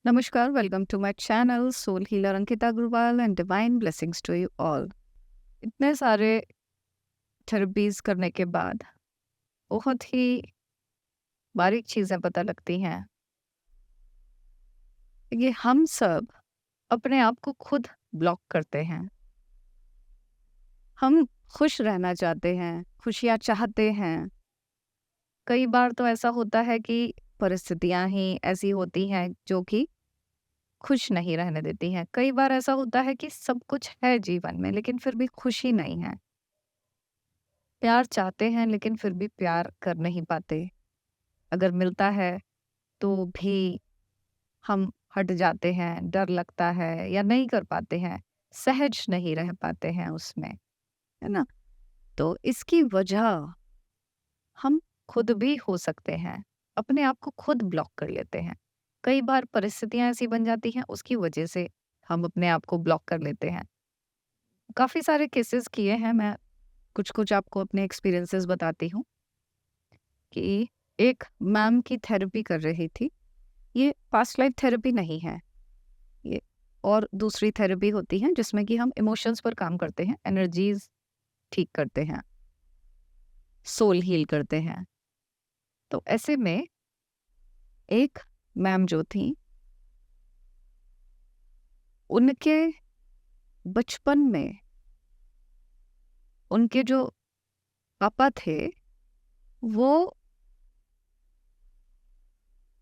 नमस्कार, welcome to my channel soul healer Ankita Agarwal and divine blessings to you all. इतने सारे therapies करने के बाद बहुत ही बारीक चीज़ें पता लगती हैं। ये हम सब अपने आप को खुद ब्लॉक करते हैं। हम खुश रहना चाहते हैं, खुशियाँ चाहते हैं। कई बार तो ऐसा होता है कि परिस्थितियाँ ही ऐसी होती हैं जो कि खुश नहीं रहने देती हैं। कई बार ऐसा होता है कि सब कुछ है जीवन में लेकिन फिर भी खुशी नहीं है। प्यार चाहते हैं लेकिन फिर भी प्यार कर नहीं पाते। अगर मिलता है तो भी हम हट जाते हैं, डर लगता है या नहीं कर पाते हैं, सहज नहीं रह पाते हैं उसमें, है ना? तो इसकी वजह हम खुद भी हो सकते हैं। अपने आप को खुद ब्लॉक कर लेते हैं। कई बार परिस्थितियाँ ऐसी बन जाती हैं उसकी वजह से हम अपने आप को ब्लॉक कर लेते हैं। काफ़ी सारे केसेस किए हैं मैं, कुछ-कुछ आपको अपने एक्सपीरियंसेस बताती हूँ कि एक मैम की थेरेपी कर रही थी। ये पास्ट लाइफ थेरेपी नहीं है, ये और दूसरी थेरेपी होती है जिसमें कि हम इमोशंस पर काम करते हैं, एनर्जीज ठीक करते हैं, सोल हील करते हैं। तो ऐसे में एक मैम जो थी, उनके बचपन में उनके जो पापा थे, वो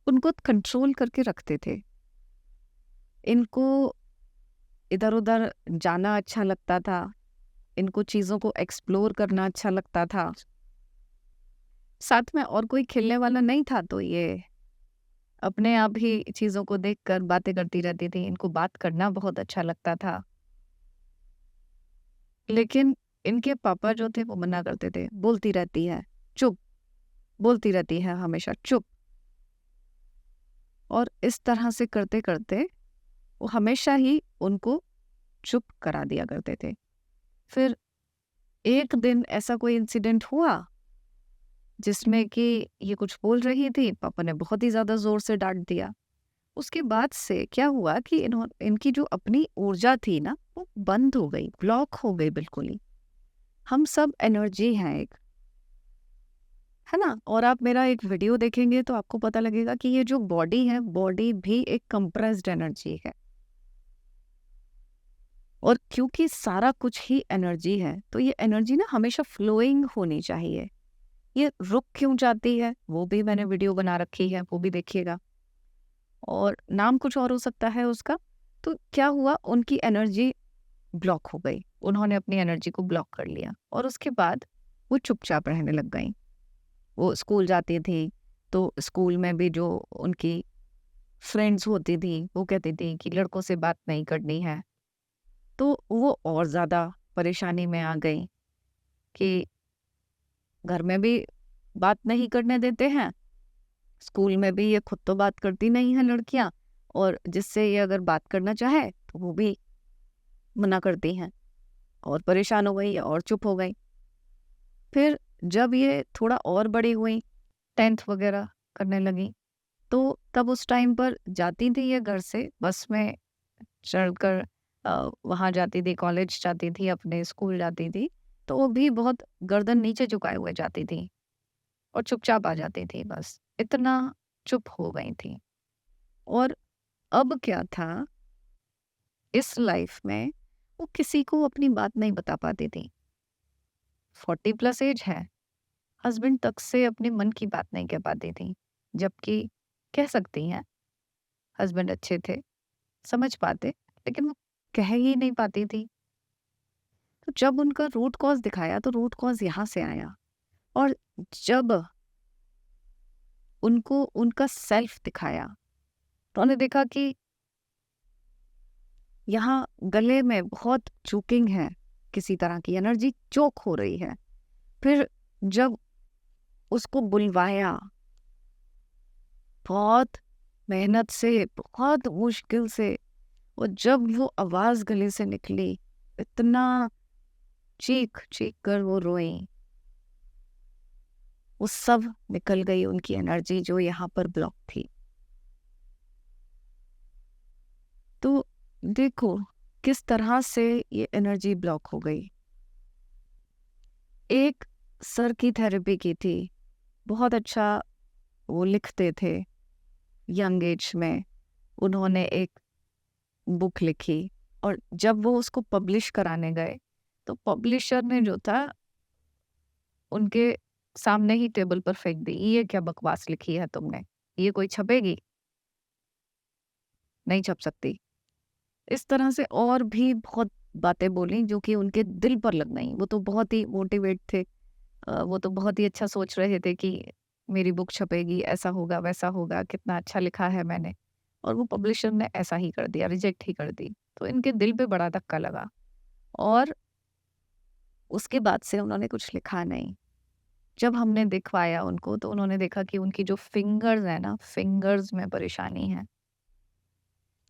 उनको कंट्रोल करके रखते थे। इनको इधर-उधर जाना अच्छा लगता था, इनको चीज़ों को एक्सप्लोर करना अच्छा लगता था। साथ में और कोई खेलने वाला नहीं था तो ये अपने आप ही चीज़ों को देखकर बातें करती रहती थी। इनको बात करना बहुत अच्छा लगता था। लेकिन इनके पापा जो थे वो मना करते थे, बोलती रहती है, चुप, बोलती रहती है हमेशा चुप। और इस तरह से करते-करते वो हमेशा ही उनको चुप करा दिया करते थे। फिर एक दिन ऐसा कोई इंसिडेंट हुआ जिसमें कि ये कुछ बोल रही थी, पापा ने बहुत ही ज़्यादा ज़ोर से डाँट दिया। उसके बाद से क्या हुआ कि इनकी जो अपनी ऊर्जा थी ना, वो बंद हो गई, ब्लॉक हो गई बिल्कुल ही। हम सब एनर्जी हैं एक, है ना? और आप मेरा एक वीडियो देखेंगे तो आपको पता लगेगा कि ये जो बॉडी है, बॉडी भी एक कंप्रेस्ड एनर्जी है। और क्योंकि सारा कुछ ही एनर्जी है, तो ये एनर्जी ना हमेशा फ्लोइंग होनी चाहिए। ये रुक क्यों जाती है, वो भी मैंने वीडियो बना रखी है, वो भी देखिएगा। और नाम कुछ और हो सकता है उसका। तो क्या हुआ, उनकी एनर्जी ब्लॉक हो गई। उन्होंने अपनी एनर्जी को ब्लॉक कर लिया और उसके बाद वो चुपचाप रहने लग गईं। वो स्कूल जाती थी, तो स्कूल में भी जो उनकी फ्रेंड्स होती थी, वो कहती थी कि लड़कों से बात नहीं करनी है। तो वो और ज़्यादा परेशानी में आ गईं कि घर में भी बात नहीं करने देते हैं, स्कूल में भी ये खुद तो बात करती नहीं है लड़कियाँ, और जिससे ये अगर बात करना चाहे, तो वो भी मना करती हैं। और परेशान हो गई और चुप हो गई। फिर जब ये थोड़ा और बड़ी हुई, 10th वगैरह करने लगी, तो तब उस टाइम पर जाती थी ये घर से बस में चढ़कर, वहाँ जाती थी, कॉलेज जाती थी, अपने स्कूल जाती थी, तो वो भी बहुत गर्दन नीचे झुकाए हुए जाती थी और चुपचाप आ जाती थी बस। इतना चुप हो गई थी। और अब क्या था, इस लाइफ में वो किसी को अपनी बात नहीं बता पाती थी। 40 प्लस एज है, हस्बैंड तक से अपने मन की बात नहीं कह पाती थी, जबकि कह सकती हैं, हस्बैंड अच्छे थे, समझ पाते, लेकिन वो कह ही नहीं पाती थी। तो जब उनका रूट कॉज दिखाया तो रूट कॉज यहाँ से आया। और जब उनको उनका सेल्फ दिखाया, तो उन्होंने देखा कि यहाँ गले में बहुत चोकिंग है, किसी तरह की एनर्जी चोक हो रही है। फिर जब उसको बुलवाया, बहुत मेहनत से, बहुत मुश्किल से, और जब वो आवाज गले से निकली, इतना चीख चीख कर वो रोई, वो सब निकल गई उनकी एनर्जी जो यहाँ पर ब्लॉक थी। देखो किस तरह से ये एनर्जी ब्लॉक हो गई। एक सर की थेरेपी की थी, बहुत अच्छा वो लिखते थे, यंग एज में उन्होंने एक बुक लिखी और जब वो उसको पब्लिश कराने गए तो पब्लिशर ने जो था उनके सामने ही टेबल पर फेंक दी, ये क्या बकवास लिखी है तुमने, ये कोई छपेगी? नहीं छप सकती। इस तरह से और भी बहुत बातें बोली जो कि उनके दिल पर लग गई। वो तो बहुत ही मोटिवेट थे, वो तो बहुत ही अच्छा सोच रहे थे कि मेरी बुक छपेगी, ऐसा होगा वैसा होगा, कितना अच्छा लिखा है मैंने, और वो पब्लिशर ने ऐसा ही कर दिया, रिजेक्ट ही कर दी। तो इनके दिल पे बड़ा धक्का लगा और उसके बाद से उन्होंने कुछ लिखा नहीं। जब हमने दिखवाया उनको तो उन्होंने देखा कि उनकी जो फिंगर्स है ना, फिंगर्स में परेशानी है,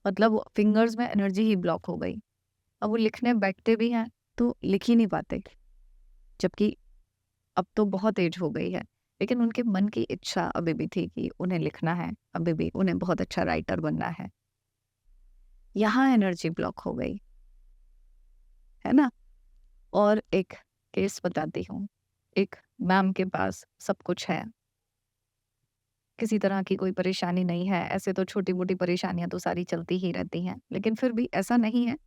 मतलब फिंगर्स में एनर्जी ही ब्लॉक हो गई। अब वो लिखने बैठते भी हैं तो लिख ही नहीं पाते, जबकि अब तो बहुत एज हो गई है, लेकिन उनके मन की इच्छा अभी भी थी कि उन्हें लिखना है, अभी भी उन्हें बहुत अच्छा राइटर बनना है। यहाँ एनर्जी ब्लॉक हो गई, है ना। और एक केस बताती हूँ। एक मैम के पास सब कुछ है, किसी तरह की कोई परेशानी नहीं है। ऐसे तो छोटी मोटी परेशानियां तो सारी चलती ही रहती हैं, लेकिन फिर भी ऐसा नहीं है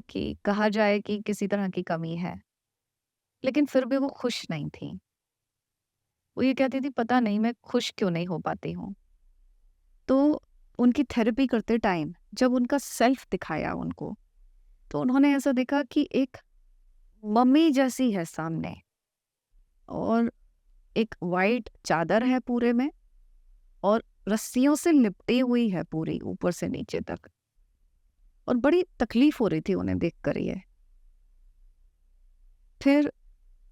कि कहा जाए कि किसी तरह की कमी है। लेकिन फिर भी वो खुश नहीं थी। वो ये कहती थी पता नहीं मैं खुश क्यों नहीं हो पाती हूँ। तो उनकी थेरेपी करते टाइम जब उनका सेल्फ दिखाया उनको, तो उन्होंने ऐसा देखा कि एक मम्मी जैसी है सामने, और एक वाइट चादर है पूरे में, और रस्सियों से लिपटी हुई है पूरी ऊपर से नीचे तक, और बड़ी तकलीफ हो रही थी उन्हें देखकर ये। फिर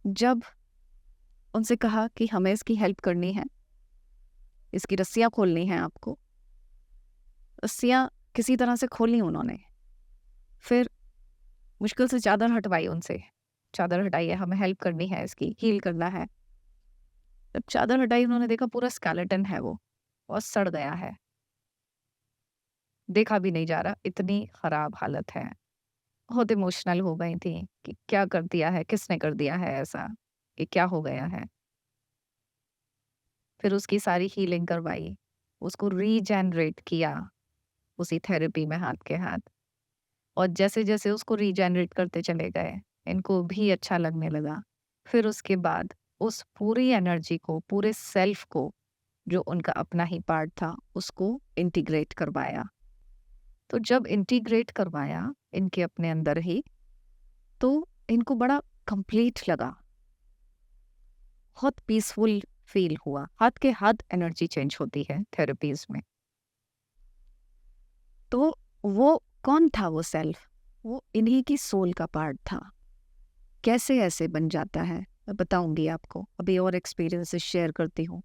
जब उनसे कहा कि हमें इसकी हेल्प करनी है, इसकी रस्सियाँ खोलनी हैं आपको, रस्सियाँ किसी तरह से खोली उन्होंने। फिर मुश्किल से चादर हटवाई उनसे, चादर हटाई है, हमें हेल्प करनी है, इसकी हील करना है। जब चादर हटाई उन्होंने देखा पूरा स्केलेटन है वो, और सड़ गया है, देखा भी नहीं जा रहा, इतनी खराब हालत है। बहुत इमोशनल हो गई थी कि क्या कर दिया है, किसने कर दिया है ऐसा, ये क्या हो गया है। फिर उसकी सारी हीलिंग करवाई, उसको रीजेनरेट किया उसी थेरेपी में हाथ के हाथ, और जैसे-जैसे उसको रीजेनरेट करते चले गए, इनको भी अच्छा लगने लगा। फिर उसके बाद उस पूरी एनर्जी को, पूरे सेल्फ को, जो उनका अपना ही पार्ट था, उसको इंटीग्रेट करवाया। तो जब इंटीग्रेट करवाया इनके अपने अंदर ही, तो इनको बड़ा कंप्लीट लगा, बहुत पीसफुल फील हुआ। हाथ के हाथ एनर्जी चेंज होती है थेरेपीज में। तो वो कौन था वो सेल्फ? वो इन्हीं की सोल का पार्ट था। कैसे ऐसे बन जाता है मैं बताऊंगी आपको, अभी और एक्सपीरियंसेस शेयर करती हूँ।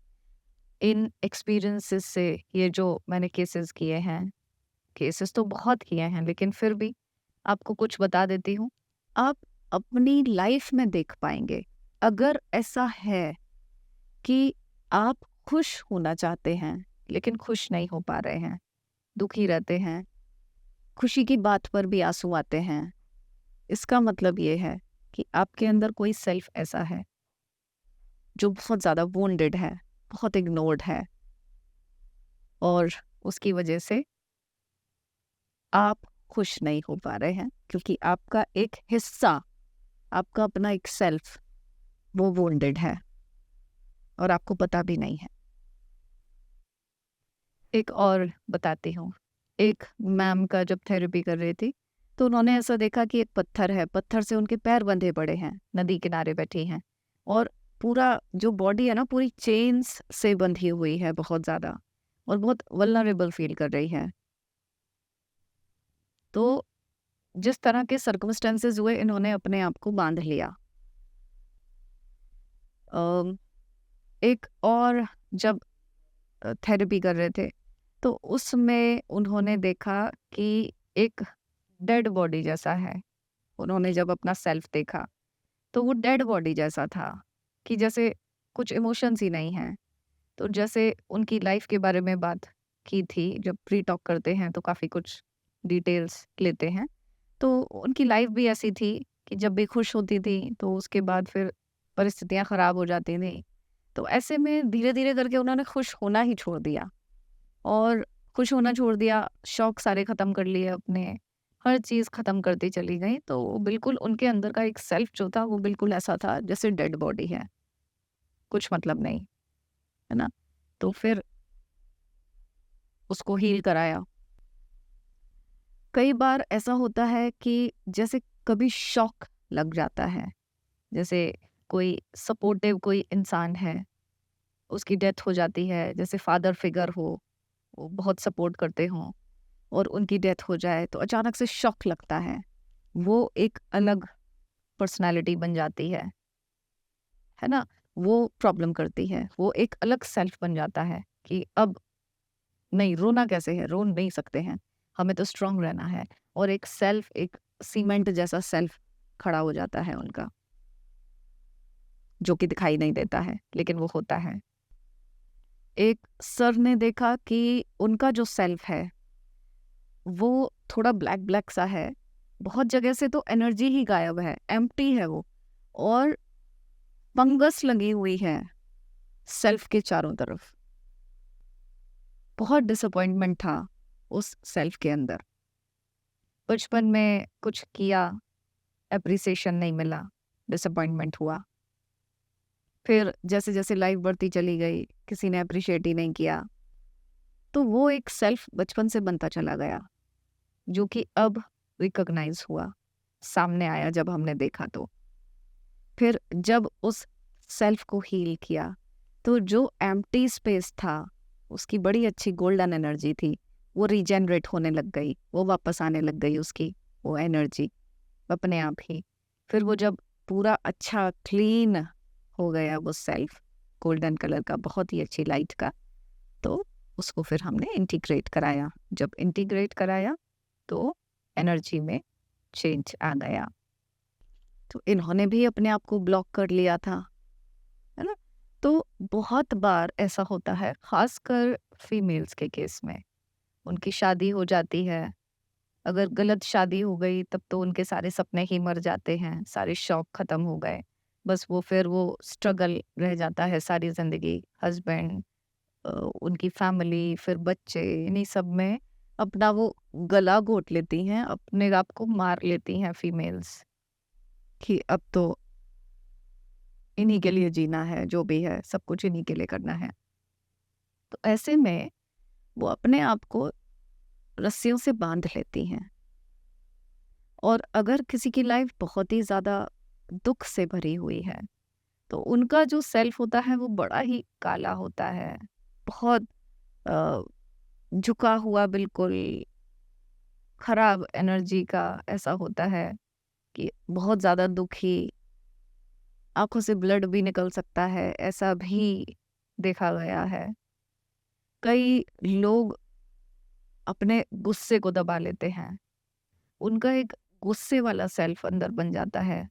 इन एक्सपीरियंसेस से, ये जो मैंने केसेस किए हैं, केसेस तो बहुत किए हैं, लेकिन फिर भी आपको कुछ बता देती हूँ। आप अपनी लाइफ में देख पाएंगे, अगर ऐसा है कि आप खुश होना चाहते हैं लेकिन खुश नहीं हो पा रहे हैं, दुखी रहते हैं, खुशी की बात पर भी आंसू आते हैं, इसका मतलब ये है कि आपके अंदर कोई सेल्फ ऐसा है जो बहुत ज़्यादा वोंडेड है, बहुत इग्नोर्ड है, और उसकी वजह से आप खुश नहीं हो पा रहे हैं, क्योंकि आपका एक हिस्सा, आपका अपना एक सेल्फ, वो वोंडेड है और आपको पता भी नहीं है। एक और बताती हूँ। एक मैम का जब थेरेपी कर रही थी, तो उन्होंने ऐसा देखा कि एक पत्थर है, पत्थर से उनके पैर बंधे पड़े हैं, नदी किनारे बैठी हैं, और पूरा जो बॉडी है ना, पूरी चेन्स से बंधी हुई है बहुत ज़्यादा, और बहुत वल्नरेबल फील कर रही है। तो जिस तरह के सर्कमस्टेंसेस हुए, इन्होंने अपने आप को बांध लिया। अम, एक और जब थेरेपी कर रहे थे, तो उसमें उन्होंने देखा कि एक डेड बॉडी जैसा है। उन्होंने जब अपना सेल्फ देखा, तो वो डेड बॉडी जैसा था, कि जैसे कुछ इमोशंस ही नहीं हैं। तो जैसे उनकी लाइफ के बारे में बात की थी, जब प्री टॉक करते हैं तो काफ़ी कुछ डिटेल्स लेते हैं, तो उनकी लाइफ भी ऐसी थी कि जब भी खुश होती थी, तो उसके बाद फिर परिस्थितियाँ खराब हो जाती थी। तो ऐसे में धीरे-धीरे करके उन्होंने खुश होना ही छोड़ दिया और खुश होना छोड़ दिया, शौक सारे ख़त्म कर लिए अपने, हर चीज़ ख़त्म करती चली गईं। तो बिल्कुल उनके अंदर का एक सेल्फ जो था वो बिल्कुल ऐसा था जैसे डेड बॉडी है, कुछ मतलब नहीं, है ना? तो फिर उसको हील कराया। कई बार ऐसा होता है कि जैसे कभी शॉक लग जाता है, जैसे कोई सपोर्टिव कोई इंसान है, उसकी डेथ हो जाती है, जैसे फादर फिगर हो, वो बहुत सपोर्ट करते हों और उनकी डेथ हो जाए तो अचानक से शॉक लगता है। वो एक अलग पर्सनैलिटी बन जाती है ना? वो प्रॉब्लम करती है, वो एक अलग सेल्फ बन जाता है कि अब नहीं रोना कैसे है, रो नहीं सकते हैं, हमें तो स्ट्रांग रहना है और एक सेल्फ एक सीमेंट जैसा सेल्फ खड़ा हो जाता है उनका, जो कि दिखाई नहीं देता है, लेकिन वो होता है। एक सर ने देखा कि उनका जो सेल्फ है, वो थोड़ा ब्लैक ब्लैक सा है, बहुत जगह से तो एनर्जी ही गायब है, एम्प्टी है वो और फंगस लगी हुई है सेल्फ के चारों तरफ। बहुत डिसअपॉइंटमेंट था उस सेल्फ के अंदर। बचपन में कुछ किया, एप्रिसिएशन नहीं मिला, डिसअपॉइंटमेंट हुआ। फिर जैसे-जैसे लाइफ बढ़ती चली गई, किसी ने एप्रिशिएट ही नहीं किया, तो वो एक सेल्फ बचपन से बनता चला गया, जो कि अब रिकॉग्नाइज हुआ, सामने आया जब हमने देखा तो। फिर जब उस सेल्फ को हील किया, तो जो एम्प्टी स्पेस था, उसकी बड़ी अच्छी गोल्डन एनर्जी थी, वो रीजेनरेट होने लग गई, वो वापस आने लग गई उसकी वो एनर्जी अपने आप ही। फिर वो जब पूरा अच्छा क्लीन हो गया वो सेल्फ, गोल्डन कलर का बहुत ही अच्छी लाइट का, तो उसको फिर हमने इंटीग्रेट कराया। जब इंटीग्रेट कराया तो एनर्जी में चेंज आ गया। तो इन्होंने भी अपने आप को ब्लॉक कर लिया था, है ना? तो बहुत बार ऐसा होता है, खासकर फीमेल्स के केस में। उनकी शादी हो जाती है, अगर गलत शादी हो गई तब तो उनके सारे सपने ही मर जाते हैं, सारे शौक खत्म हो गए। बस वो फिर वो स्ट्रगल रह जाता है सारी ज़िंदगी, हस्बैंड, उनकी फैमिली, फिर बच्चे, इन्हीं सब में अपना वो गला घोट लेती हैं, अपने आप को मार लेती हैं फीमेल्स कि अब तो इन्हीं के लिए जीना है, जो भी है, सब कुछ इन्हीं के लिए करना है। तो ऐसे में वो अपने आप को रस्सियों से बांध लेती हैं और अगर किसी की लाइफ बहुत ही ज़्यादा दुख से भरी हुई है, तो उनका जो सेल्फ होता है वो बड़ा ही काला होता है, बहुत अ, झुका हुआ, बिल्कुल खराब एनर्जी का ऐसा होता है कि बहुत ज़्यादा दुखी, आँखों से ब्लड भी निकल सकता है, ऐसा भी देखा गया है। कई लोग अपने गुस्से को दबा लेते हैं, उनका एक गुस्से वाला सेल्फ अंदर बन जाता है।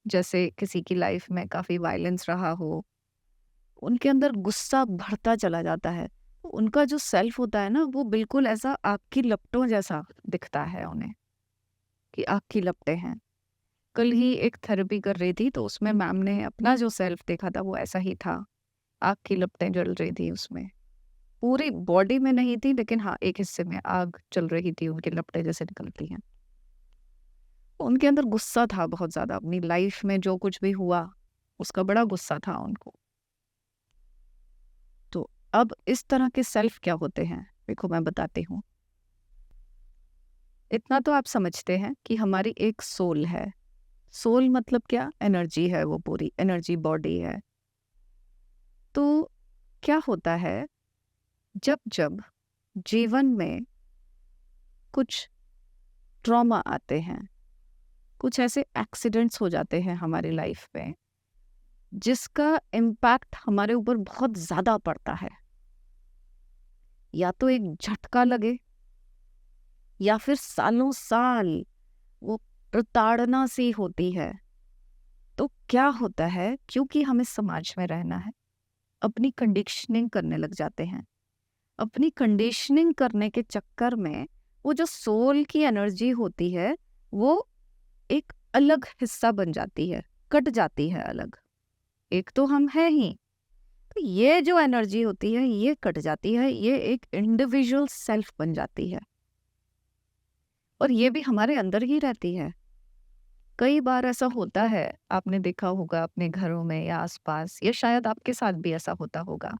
जैसे किसी की लाइफ में काफ़ी वायलेंस रहा हो, उनके अंदर गुस्सा बढ़ता चला जाता है। तो उनका जो सेल्फ होता है ना, वो बिल्कुल ऐसा आग की लपटों जैसा दिखता है उन्हें, कि आग की लपटें हैं। कल ही एक थेरेपी कर रही थी, तो उसमें मैम ने अपना जो सेल्फ देखा था, वो ऐसा ही था। आग की लपटें जल रही थी उसमें। पूरी बॉडी में नहीं थी, लेकिन हाँ, एक हिस्से में आग चल रही थी, उनकी लपटें जैसे निकलती हैं। उनके अंदर गुस्सा था बहुत ज़्यादा, अपनी लाइफ में जो कुछ भी हुआ, उसका बड़ा गुस्सा था उनको। तो अब इस तरह के सेल्फ क्या होते हैं? देखो मैं बताती हूँ। इतना तो आप समझते हैं कि हमारी एक सोल है। सोल मतलब क्या? एनर्जी है, वो पूरी एनर्जी बॉडी है। तो क्या होता है, जब जब जीवन में कुछ ट्रॉमा आते हैं, कुछ ऐसे एक्सीडेंट्स हो जाते हैं हमारी लाइफ में, जिसका इम्पैक्ट हमारे ऊपर बहुत ज़्यादा पड़ता है। या तो एक झटका लगे, या फिर सालों साल वो प्रताड़ना सी होती है। तो क्या होता है, क्योंकि हमें समाज में रहना है, अपनी कंडीशनिंग करने लग जाते हैं। अपनी कंडीशनिंग करने के चक्कर में वो जो सोल की एनर्जी होती है वो एक अलग हिस्सा बन जाती है, कट जाती है अलग। एक तो हम हैं ही, तो ये जो एनर्जी होती है ये कट जाती है, ये एक इंडिविजुअल सेल्फ बन जाती है और ये भी हमारे अंदर ही रहती है। कई बार ऐसा होता है, आपने देखा होगा अपने घरों में या आसपास, या शायद आपके साथ भी ऐसा होता होगा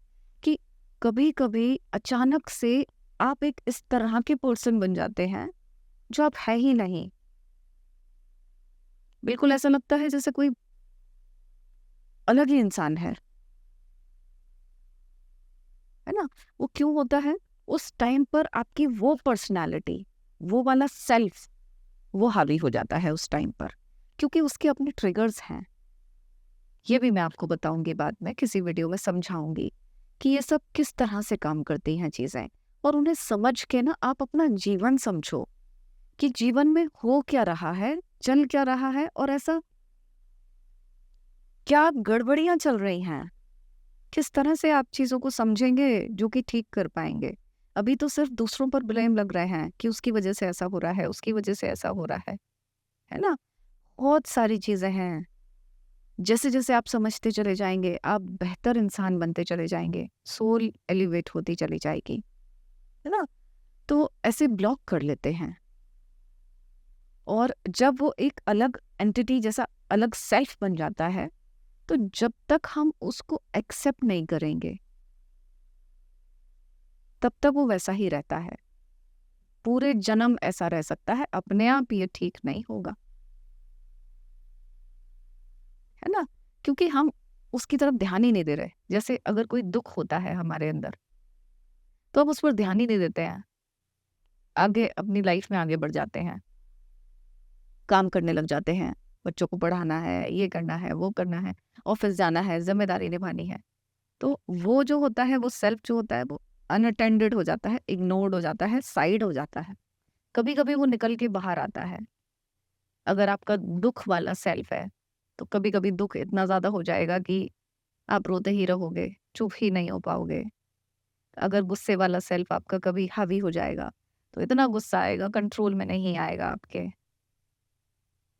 कि कभी कभी अचानक से आप एक इस तरह के पर्सन बन जाते हैं जो आप है ही नहीं। बिल्कुल ऐसा लगता है जैसे कोई अलग ही इंसान है ना। वो क्यों होता है? उस टाइम पर आपकी वो पर्सनालिटी, वो वाला सेल्फ, वो हावी हो जाता है उस टाइम पर, क्योंकि उसके अपने ट्रिगर्स हैं। ये भी मैं आपको बताऊंगी बाद में, किसी वीडियो में समझाऊंगी कि ये सब किस तरह से काम करती हैं चीजें, और उन्हें समझ के ना आप अपना जीवन समझो कि जीवन में हो क्या रहा है, चल क्या रहा है, और ऐसा क्या गड़बड़ियां चल रही हैं। किस तरह से आप चीजों को समझेंगे जो कि ठीक कर पाएंगे। अभी तो सिर्फ दूसरों पर ब्लेम लग रहे हैं कि उसकी वजह से ऐसा हो रहा है, उसकी वजह से ऐसा हो रहा है ना। बहुत सारी चीजें हैं। जैसे जैसे आप समझते चले जाएंगे आप बेहतर इंसान बनते चले जाएंगे, सोल एलिवेट होती चली जाएगी, है ना। तो ऐसे ब्लॉक कर लेते हैं, और जब वो एक अलग एंटिटी जैसा अलग सेल्फ बन जाता है, तो जब तक हम उसको एक्सेप्ट नहीं करेंगे तब तक वो वैसा ही रहता है। पूरे जन्म ऐसा रह सकता है, अपने आप ये ठीक नहीं होगा, है ना। क्योंकि हम उसकी तरफ ध्यान ही नहीं दे रहे। जैसे अगर कोई दुख होता है हमारे अंदर, तो हम उस पर ध्यान ही नहीं देते हैं, आगे अपनी लाइफ में आगे बढ़ जाते हैं, काम करने लग जाते हैं, बच्चों को पढ़ाना है, ये करना है, वो करना है, ऑफिस जाना है, जिम्मेदारी निभानी है। तो वो जो होता है, वो सेल्फ जो होता है, वो अनअटेंडेड हो जाता है, इग्नोर्ड हो जाता है, साइड हो जाता है। कभी कभी वो निकल के बाहर आता है। अगर आपका दुख वाला सेल्फ है, तो कभी कभी दुख इतना ज्यादा हो जाएगा कि आप रोते ही रहोगे, चुप ही नहीं हो पाओगे। अगर गुस्से वाला सेल्फ आपका कभी हावी हो जाएगा, तो इतना गुस्सा आएगा, कंट्रोल में नहीं आएगा आपके,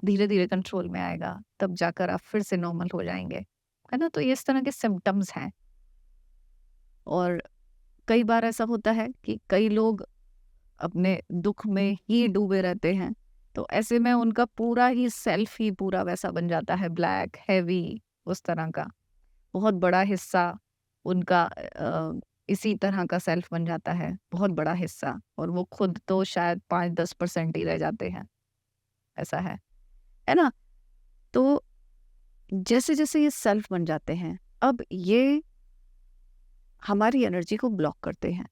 धीरे धीरे कंट्रोल में आएगा, तब जाकर आप फिर से नॉर्मल हो जाएंगे, है ना। तो ये इस तरह के सिम्टम्स हैं। और कई बार ऐसा होता है कि कई लोग अपने दुख में ही डूबे रहते हैं, तो ऐसे में उनका पूरा ही सेल्फ ही पूरा वैसा बन जाता है, ब्लैक हैवी, उस तरह का बहुत बड़ा हिस्सा उनका इसी तरह का सेल्फ बन जाता है, बहुत बड़ा हिस्सा, और वो खुद तो शायद 5-10% ही रह जाते हैं, ऐसा है ना। तो जैसे जैसे ये सेल्फ बन जाते हैं, अब ये हमारी एनर्जी को ब्लॉक करते हैं।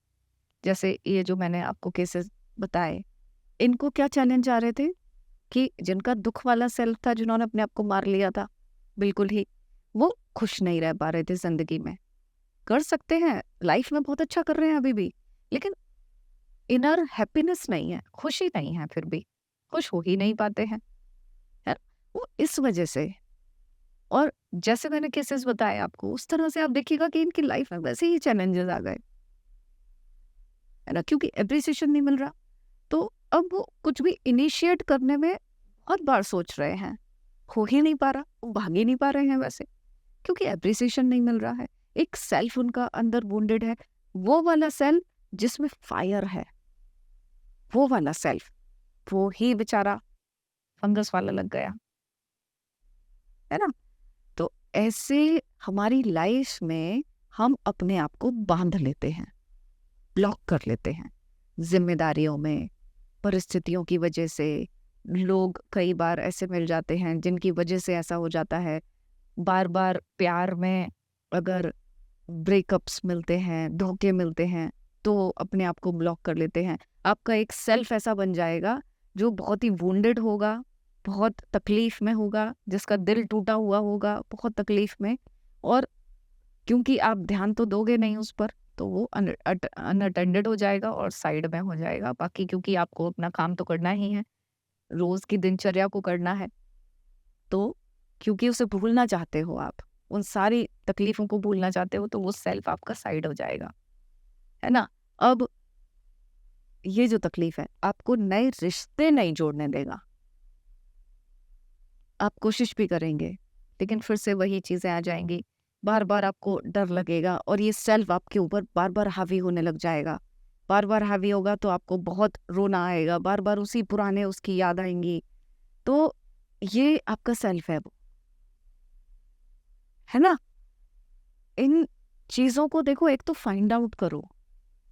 जैसे ये जो मैंने आपको केसेस बताए, इनको क्या चैलेंज आ रहे थे कि जिनका दुख वाला सेल्फ था, जिन्होंने अपने आप को मार लिया था, बिल्कुल ही वो खुश नहीं रह पा रहे थे जिंदगी में। कर सकते हैं, लाइफ में बहुत अच्छा कर रहे हैं अभी भी, लेकिन इनर हैप्पीनेस नहीं है, खुशी नहीं है, फिर भी खुश हो ही नहीं पाते हैं, है ना? वो इस वजह से। और जैसे मैंने केसेस बताए आपको, उस तरह से आप देखिएगा कि इनकी लाइफ में वैसे ही चैलेंजेस आ गए, है ना, क्योंकि एप्रिसिएशन नहीं मिल रहा। तो अब वो कुछ भी इनिशिएट करने में बहुत बार सोच रहे हैं, हो ही नहीं पा रहा, वो भाग ही नहीं पा रहे हैं वैसे, क्योंकि एप्रिसिएशन नहीं मिल रहा है। एक सेल्फ उनका अंदर वुंडेड है, वो वाला सेल्फ जिसमें फायर है, वो वाला सेल्फ, वो ही बेचारा फंगस वाला लग गया, है ना। तो ऐसे हमारी लाइफ में हम अपने आप को बांध लेते हैं, ब्लॉक कर लेते हैं, जिम्मेदारियों में, परिस्थितियों की वजह से। लोग कई बार ऐसे मिल जाते हैं जिनकी वजह से ऐसा हो जाता है। बार बार प्यार में अगर ब्रेकअप्स मिलते हैं, धोखे मिलते हैं, तो अपने आप को ब्लॉक कर लेते हैं। आपका एक सेल्फ ऐसा बन जाएगा जो बहुत ही वुंडेड होगा, बहुत तकलीफ में होगा, जिसका दिल टूटा हुआ होगा बहुत तकलीफ में, और क्योंकि आप ध्यान तो दोगे नहीं उस पर, तो वो अनअटेंडेड हो जाएगा और साइड में हो जाएगा। बाकी क्योंकि आपको अपना काम तो करना ही है, रोज की दिनचर्या को करना है, तो क्योंकि उसे भूलना चाहते हो आप, उन सारी तकलीफों को भूलना चाहते हो, तो वो सेल्फ आपका साइड हो जाएगा, है ना। अब ये जो तकलीफ है आपको नए रिश्ते नहीं जोड़ने देगा। आप कोशिश भी करेंगे लेकिन फिर से वही चीजें आ जाएंगी, बार बार आपको डर लगेगा और ये सेल्फ आपके ऊपर बार बार हावी होने लग जाएगा। बार बार हावी होगा तो आपको बहुत रोना आएगा, बार बार उसी पुराने उसकी याद आएंगी। तो ये आपका सेल्फ है ना। इन चीजों को देखो, एक तो फाइंड आउट करो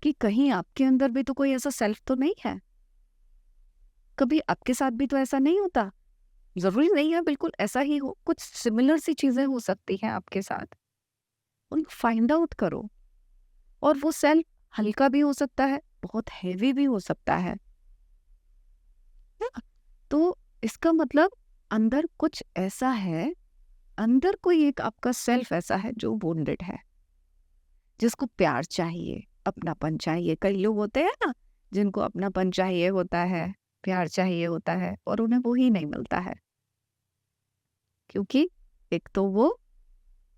कि कहीं आपके अंदर भी तो कोई ऐसा सेल्फ तो नहीं है। कभी आपके साथ भी तो ऐसा नहीं होता, जरूरी नहीं है बिल्कुल ऐसा ही हो, कुछ सिमिलर सी चीजें हो सकती हैं आपके साथ। उनको फाइंड आउट करो। और वो सेल्फ हल्का भी हो सकता है, बहुत हैवी भी हो सकता है ना? तो इसका मतलब अंदर कुछ ऐसा है, अंदर कोई एक आपका सेल्फ ऐसा है जो वोंडेड है, जिसको प्यार चाहिए, अपनापन चाहिए। कई लोग होते हैं ना जिनको अपनापन चाहिए होता है, प्यार चाहिए होता है, और उन्हें वो ही नहीं मिलता है, क्योंकि एक तो वो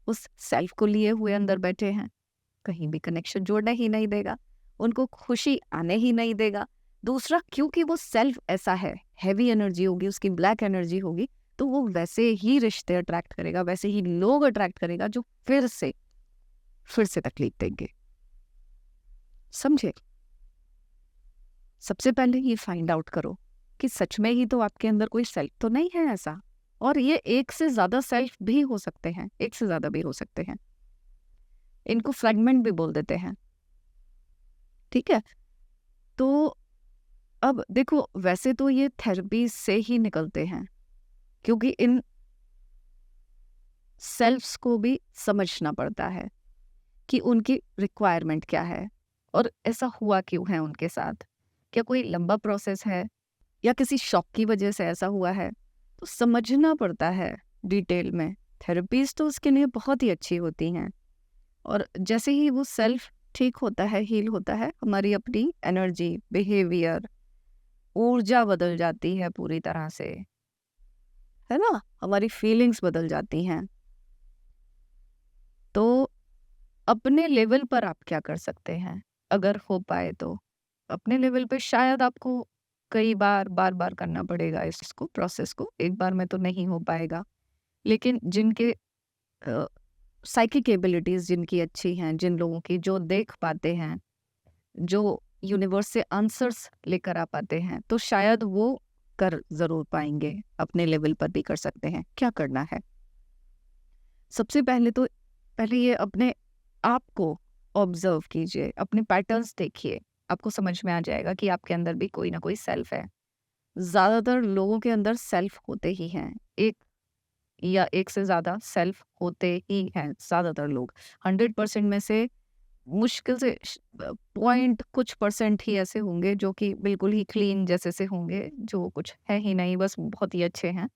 उस सेल्फ को लिए हुए अंदर बैठे हैं, कहीं भी कनेक्शन जोड़ने ही नहीं देगा, उनको खुशी आने ही नहीं देगा। दूसरा, क्योंकि वो सेल्फ ऐसा है, हैवी एनर्जी होगी उसकी, ब्लैक एनर्जी होगी, तो वो वैसे ही रिश्ते अट्रैक्ट करेगा, वैसे ही लोग अट्रैक्ट करेगा जो फिर से तकलीफ देंगे। समझे? सबसे पहले ये फाइंड आउट करो कि सच में ही तो आपके अंदर कोई सेल्फ तो नहीं है ऐसा। और ये एक से ज्यादा सेल्फ भी हो सकते हैं, एक से ज्यादा भी हो सकते हैं, इनको फ्रैगमेंट भी बोल देते हैं। ठीक है? तो अब देखो, वैसे तो ये थेरेपी से ही निकलते हैं, क्योंकि इन सेल्फ्स को भी समझना पड़ता है कि उनकी रिक्वायरमेंट क्या है और ऐसा हुआ क्यों है उनके साथ। क्या कोई लंबा प्रोसेस है या किसी शॉक की वजह से ऐसा हुआ है, तो समझना पड़ता है डिटेल में। थेरेपीज तो उसके लिए बहुत ही अच्छी होती हैं। और जैसे ही वो सेल्फ ठीक होता है, हील होता है, हमारी अपनी एनर्जी, बिहेवियर, ऊर्जा बदल जाती है पूरी तरह से, है ना? हमारी फीलिंग्स बदल जाती हैं। तो अपने लेवल पर आप क्या कर सकते हैं अगर हो पाए तो? अपने लेवल पे शायद आपको कई बार बार बार करना पड़ेगा इसको, प्रोसेस को, एक बार में तो नहीं हो पाएगा। लेकिन जिनके साइकिक एबिलिटीज जिनकी अच्छी हैं, जिन लोगों की जो देख पाते हैं, जो यूनिवर्स से आंसर्स लेकर आ पाते हैं, तो शायद वो कर जरूर पाएंगे, अपने लेवल पर भी कर सकते हैं। क्या करना है? सबसे पहले ये अपने आप को ऑब्जर्व कीजिए, अपने पैटर्न्स देखिए, आपको समझ में आ जाएगा कि आपके अंदर भी कोई ना कोई सेल्फ है। ज्यादातर लोगों के अंदर सेल्फ होते ही हैं, एक या एक से ज्यादा सेल्फ होते ही हैं ज्यादातर लोग। 100% में से मुश्किल से पॉइंट कुछ परसेंट ही ऐसे होंगे जो कि बिल्कुल ही क्लीन जैसे से होंगे, जो कुछ है ही नहीं, बस बहुत ही अच्छे हैं,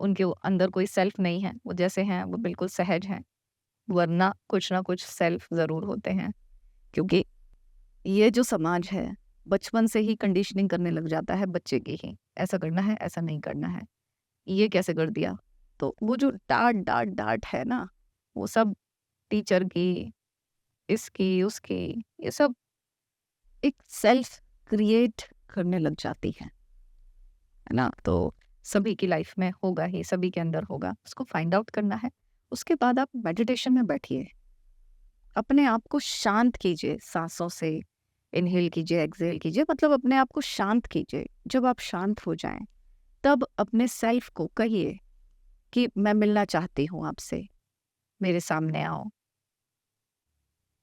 उनके अंदर कोई सेल्फ नहीं है, वो जैसे हैं वो बिल्कुल सहज हैं। वरना कुछ ना कुछ सेल्फ जरूर होते हैं, क्योंकि ये जो समाज है बचपन से ही कंडीशनिंग करने लग जाता है बच्चे की ही, ऐसा करना है, ऐसा नहीं करना है, ये कैसे कर दिया। तो वो जो डांट डांट डांट है ना, वो सब टीचर की, इसकी, उसकी, ये सब एक सेल्फ क्रिएट करने लग जाती है ना? तो सभी की लाइफ में होगा ही, सभी के अंदर होगा, उसको फाइंड आउट करना है। उसके बाद आप मेडिटेशन में बैठिए, अपने आप को शांत कीजिए, सांसों से इनहेल कीजिए, एक्सहेल कीजिए, मतलब अपने आप को शांत कीजिए। जब आप शांत हो जाएं, तब अपने सेल्फ को कहिए कि मैं मिलना चाहती हूँ आपसे, मेरे सामने आओ।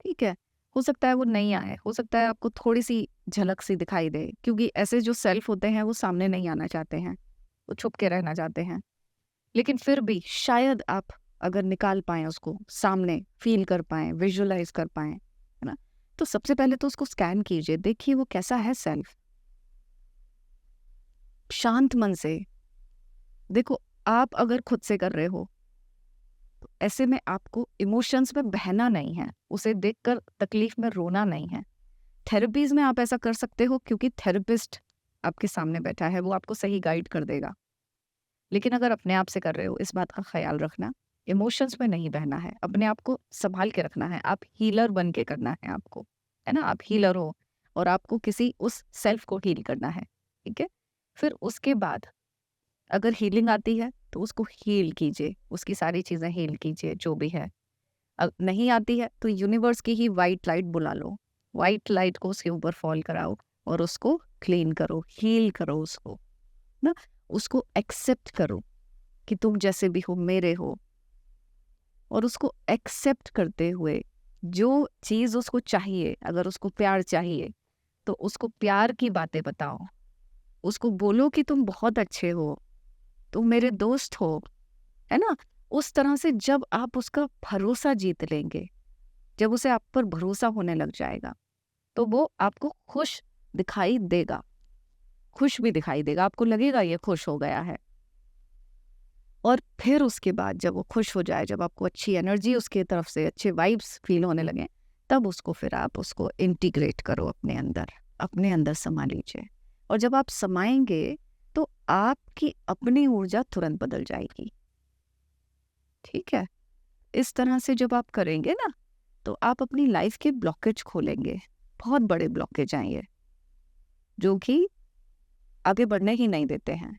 ठीक है? हो सकता है वो नहीं आए, हो सकता है आपको थोड़ी सी झलक सी दिखाई दे, क्योंकि ऐसे जो सेल्फ होते हैं वो सामने नहीं आना चाहते हैं, वो छुप के रहना चाहते हैं। लेकिन फिर भी शायद आप अगर निकाल पाए उसको सामने, फील कर पाए, विजुअलाइज कर पाए, है ना? तो सबसे पहले तो उसको स्कैन कीजिए, देखिए वो कैसा है सेल्फ। शांत मन से देखो, आप अगर खुद से कर रहे हो तो ऐसे में आपको इमोशंस में बहना नहीं है, उसे देखकर तकलीफ में रोना नहीं है। थेरेपीज में आप ऐसा कर सकते हो क्योंकि थेरेपिस्ट आपके सामने बैठा है, वो आपको सही गाइड कर देगा। लेकिन अगर अपने आप से कर रहे हो, इस बात का ख्याल रखना, इमोशंस में नहीं बहना है, अपने आप को संभाल के रखना है, आप हीलर बन के करना है आपको, है ना? आप हीलर हो, और आपको किसी उस सेल्फ को हील करना है, ठीक है? फिर उसके बाद अगर हीलिंग आती है तो उसको हील कीजिए, उसकी सारी चीज़ें हील कीजिए जो भी है। नहीं आती है तो यूनिवर्स की ही वाइट लाइट बुला लो, वाइट लाइट को उसके ऊपर फॉल कराओ और उसको क्लीन करो, हील करो उसको, ना? उसको एक्सेप्ट करो कि तुम जैसे भी हो मेरे हो, और उसको एक्सेप्ट करते हुए जो चीज़ उसको चाहिए, अगर उसको प्यार चाहिए तो उसको प्यार की बातें बताओ, उसको बोलो कि तुम बहुत अच्छे हो, तुम मेरे दोस्त हो, है ना? उस तरह से जब आप उसका भरोसा जीत लेंगे, जब उसे आप पर भरोसा होने लग जाएगा, तो वो आपको खुश दिखाई देगा, खुश भी दिखाई देगा, आपको लगेगा ये खुश हो गया है। और फिर उसके बाद जब वो खुश हो जाए, जब आपको अच्छी एनर्जी उसके तरफ से, अच्छे वाइब्स फील होने लगे, तब उसको फिर आप उसको इंटीग्रेट करो अपने अंदर समा लीजिए। और जब आप समाएंगे तो आपकी अपनी ऊर्जा तुरंत बदल जाएगी, ठीक है? इस तरह से जब आप करेंगे ना, तो आप अपनी लाइफ के ब्लॉकेज खोलेंगे, बहुत बड़े ब्लॉकेज हैं ये, जो कि आगे बढ़ने ही नहीं देते हैं।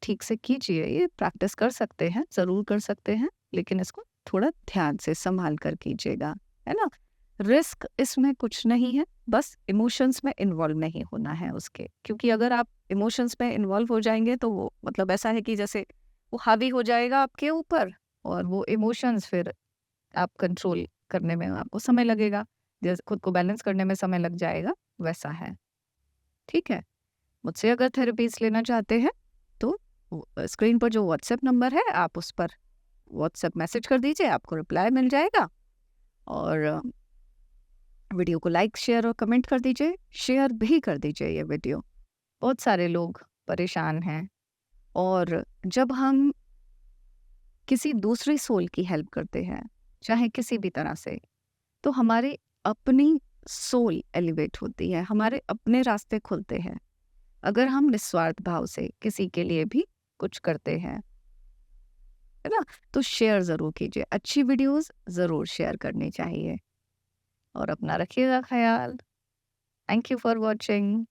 ठीक से कीजिए, ये प्रैक्टिस कर सकते हैं, ज़रूर कर सकते हैं, लेकिन इसको थोड़ा ध्यान से संभाल कर कीजिएगा, है ना? रिस्क इसमें कुछ नहीं है, बस इमोशंस में इन्वॉल्व नहीं होना है उसके, क्योंकि अगर आप इमोशंस में इन्वॉल्व हो जाएंगे तो वो मतलब ऐसा है कि जैसे वो हावी हो जाएगा आपके ऊपर, और वो इमोशंस फिर आप कंट्रोल करने में आपको समय लगेगा, जैसे खुद को बैलेंस करने में समय लग जाएगा, वैसा है, ठीक है? मुझसे अगर थेरेपीज लेना चाहते हैं तो स्क्रीन पर जो व्हाट्सएप नंबर है, आप उस पर व्हाट्सएप मैसेज कर दीजिए, आपको रिप्लाई मिल जाएगा। और वीडियो को लाइक, शेयर और कमेंट कर दीजिए, शेयर भी कर दीजिए ये वीडियो। बहुत सारे लोग परेशान हैं, और जब हम किसी दूसरी सोल की हेल्प करते हैं, चाहे किसी भी तरह से, तो हमारी अपनी सोल एलिवेट होती है, हमारे अपने रास्ते खुलते हैं, अगर हम निस्वार्थ भाव से किसी के लिए भी कुछ करते हैं, है ना? तो शेयर ज़रूर कीजिए, अच्छी वीडियोस ज़रूर शेयर करनी चाहिए, और अपना रखिएगा ख्याल। Thank you for watching.